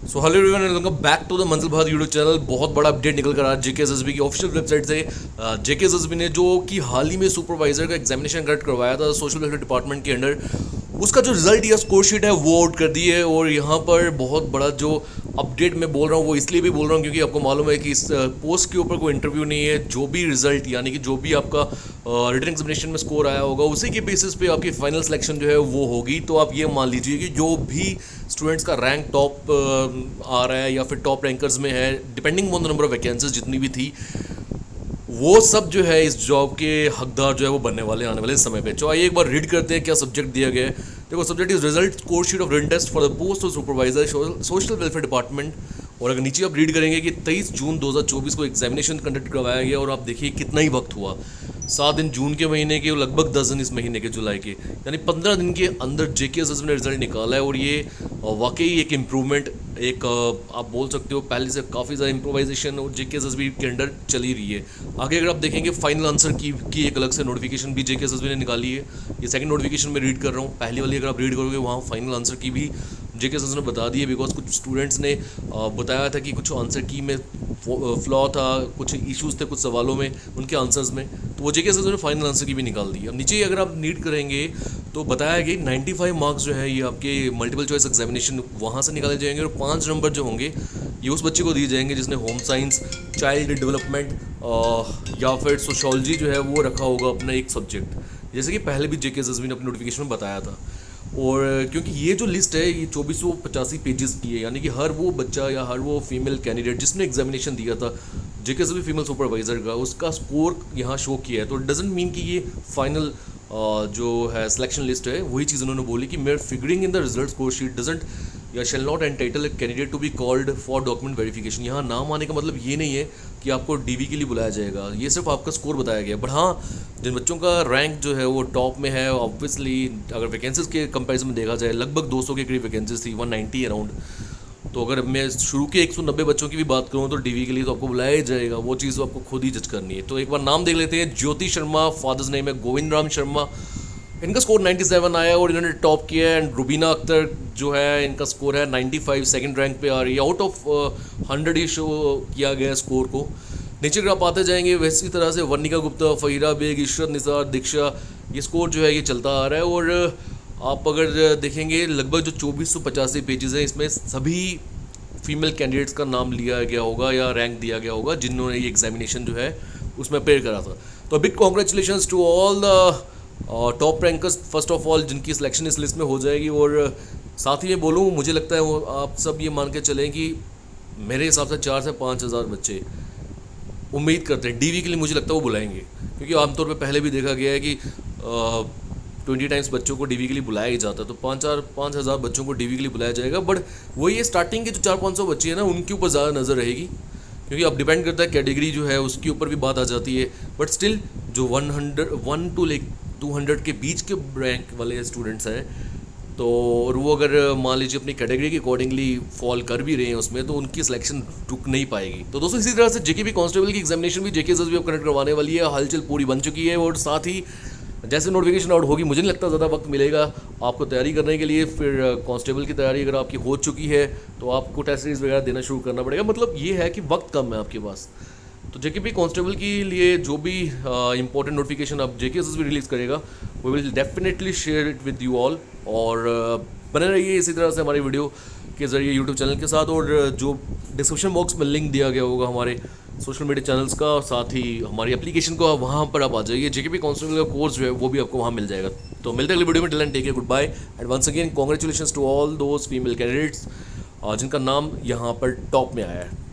So hello everyone and welcome back to the Manzil Bharat YouTube channel. बहुत बड़ा update निकल कर आ रहा है जेकेएसएसबी की ऑफिशियल वेबसाइट से। जेकेएसएसबी ने जो कि हाल ही में सुपरवाइजर का एग्जामिनेशन कंडक्ट करवाया था सोशल वेलफेयर डिपार्टमेंट के अंडर, उसका जो रिजल्ट या स्कोर शीट है वो आउट कर दी है। और यहाँ पर बहुत बड़ा जो अपडेट मैं बोल रहा हूँ वो इसलिए भी बोल रहा हूँ क्योंकि आपको मालूम है कि इस पोस्ट के ऊपर कोई इंटरव्यू नहीं है। जो भी रिजल्ट यानी कि जो भी आपका रिटन एग्जामिनेशन में स्कोर आया होगा उसी के बेसिस पे आपकी फाइनल सिलेक्शन जो है वो होगी। तो आप ये मान लीजिए कि जो भी स्टूडेंट्स का रैंक टॉप आ रहा है या फिर टॉप रैंकर्स में है, depending on the number of vacancies जितनी भी थी, वो सब जो है इस जॉब के हकदार जो है वो बनने वाले आने वाले समय पे। तो आइए एक बार रीड करते हैं क्या सब्जेक्ट दिया गया है। देखो, subject is result score sheet of written test for the post of supervisor social welfare department. और अगर नीचे आप रीड करेंगे कि 23 जून 2024 को एग्जामिनेशन कंडक्ट करवाया गया और आप देखिए कितना ही वक्त हुआ, 7 दिन जून के महीने के, लगभग 10 दिन इस महीने के जुलाई के, यानी 15 दिन के अंदर जेकेएसएसबी ने रिजल्ट निकाला है। और ये वाकई एक इम्प्रूवमेंट, एक आप बोल सकते हो पहले से काफ़ी ज़्यादा इम्प्रोवाइजेशन और जेकेएसएसबी के अंडर चली रही है। आगे अगर आप देखेंगे फाइनल आंसर की एक अलग से नोटिफिकेशन भी जेकेएसएसबी ने निकाली है। ये सेकंड नोटिफिकेशन में रीड कर रहा हूँ, पहली वाली अगर आप रीड करोगे वहाँ फाइनल आंसर की भी जेकेएसएसबी ने बता दी है। बिकॉज कुछ स्टूडेंट्स ने बताया था कि कुछ आंसर की में फ्लॉ था, कुछ इश्यूज थे कुछ सवालों में, उनके आंसर्स में, तो वो जेकेएसएसबी ने फाइनल आंसर की भी निकाल दी। अब नीचे अगर आप रीड करेंगे तो बताया गया 95 मार्क्स जो है ये आपके मल्टीपल चॉइस एग्जामिनेशन वहाँ से निकाले जाएंगे और 5 नंबर जो होंगे ये उस बच्चे को दिए जाएंगे जिसने होम साइंस, चाइल्ड डेवलपमेंट या फिर सोशोलॉजी जो है वो रखा होगा अपना एक सब्जेक्ट, जैसे कि पहले भी जेकेएसएसबी ने अपनी नोटिफिकेशन में बताया था। और क्योंकि ये जो लिस्ट है ये 2485 पेजेस की है, यानी कि हर वो बच्चा या हर वो फीमेल कैंडिडेट जिसने एग्जामिनेशन दिया था जेकेएसएसबी फीमेल सुपरवाइजर का, उसका स्कोर यहाँ शो किया है। तो डजेंट मीन कि ये फाइनल जो है सिलेक्शन लिस्ट है वही चीज़ उन्होंने बोली कि mere figuring in the result score sheet doesn't या shall not entitle candidate to be called for document verification. यहाँ नाम आने का मतलब ये नहीं है कि आपको डीवी के लिए बुलाया जाएगा, ये सिर्फ आपका स्कोर बताया गया। बट हाँ, जिन बच्चों का रैंक जो है वो टॉप में है, ऑब्वियसली अगर वैकेंसीज के कंपैरिजन में देखा जाए लगभग 200 के करीब वैकेंसीज थी, 190 अराउंड। तो अगर मैं शुरू के 190 बच्चों की भी बात करूँ तो डीवी के लिए तो आपको बुलाया ही जाएगा, वो चीज़ आपको खुद ही जज करनी है। तो एक बार नाम देख लेते हैं। ज्योति शर्मा, फादर्स नेम है गोविंद राम शर्मा, इनका स्कोर 97 आया और इन्होंने टॉप किया है। एंड रुबीना अख्तर जो है इनका स्कोर है 95, सेकंड रैंक पे आ रही है। आउट ऑफ 100 ही शो किया गया स्कोर को। नीचे अगर आप आते जाएंगे वैसी तरह से वर्णिका गुप्ता, फ़हीरा बेग, इशरत निसार, दीक्षा, ये स्कोर जो है ये चलता आ रहा है। और आप अगर देखेंगे लगभग जो 2485 पेजेस हैं इसमें सभी फीमेल कैंडिडेट्स का नाम लिया गया होगा या रैंक दिया गया होगा जिन्होंने ये एग्जामिनेशन जो है उसमें अपेयर करा था। तो big congratulations to all the top rankers first of all जिनकी सिलेक्शन इस लिस्ट में हो जाएगी। और साथ ही मैं बोलूँ, मुझे लगता है वो आप सब ये मान के चलें कि मेरे हिसाब से 4 से 5 हज़ार बच्चे उम्मीद करते हैं डीवी के लिए, मुझे लगता है वो बुलाएंगे। क्योंकि आमतौर पे पहले भी देखा गया है कि 20 टाइम्स बच्चों को डीवी के लिए बुलाया ही जाता है। तो 5 हज़ार बच्चों को डीवी के लिए बुलाया जाएगा। बट वो ये स्टार्टिंग के जो 400-500 बच्चे हैं ना उनके ऊपर ज़्यादा नज़र रहेगी, क्योंकि अब डिपेंड करता है कैटेगरी जो है उसके ऊपर भी बात आ जाती है। बट स्टिल जो 1 to 200 के बीच के रैंक वाले स्टूडेंट्स हैं, तो और वो अगर मान लीजिए अपनी कैटेगरी के अकॉर्डिंगली फॉल कर भी रहे हैं उसमें, तो उनकी सिलेक्शन रुक नहीं पाएगी। तो दोस्तों इसी तरह से जेकेपी कांस्टेबल की एग्जामिनेशन भी जेकेएसएसबी अब कंडक्ट करवाने वाली है। हलचल पूरी बन चुकी है और साथ ही जैसे नोटिफिकेशन आउट होगी मुझे नहीं लगता ज़्यादा वक्त मिलेगा आपको तैयारी करने के लिए। फिर कांस्टेबल की तैयारी अगर आपकी हो चुकी है तो आपको टेस्ट सीरीज वगैरह देना शुरू करना पड़ेगा। मतलब ये है कि वक्त कम है आपके पास। तो जेकेपी कांस्टेबल के लिए जो भी इंपॉर्टेंट नोटिफिकेशन अब जेकेएसएसबी रिलीज़ करेगा we will definitely share it with you all. और बने रहिए इसी तरह से हमारी वीडियो के ज़रिए यूट्यूब चैनल के साथ। और जो डिस्क्रिप्शन बॉक्स में लिंक दिया गया होगा हमारे सोशल मीडिया चैनल्स का, साथ ही हमारी एप्लीकेशन को, वहाँ पर आप आ जाइए। जेकेपी कांस्टेबल का कोर्स जो है वो भी आपको वहाँ मिल जाएगा। तो मिलते हैं अगली वीडियो में। Till then take care, goodbye and once again congratulations to all those female candidates जिनका नाम यहाँ पर टॉप में आया है।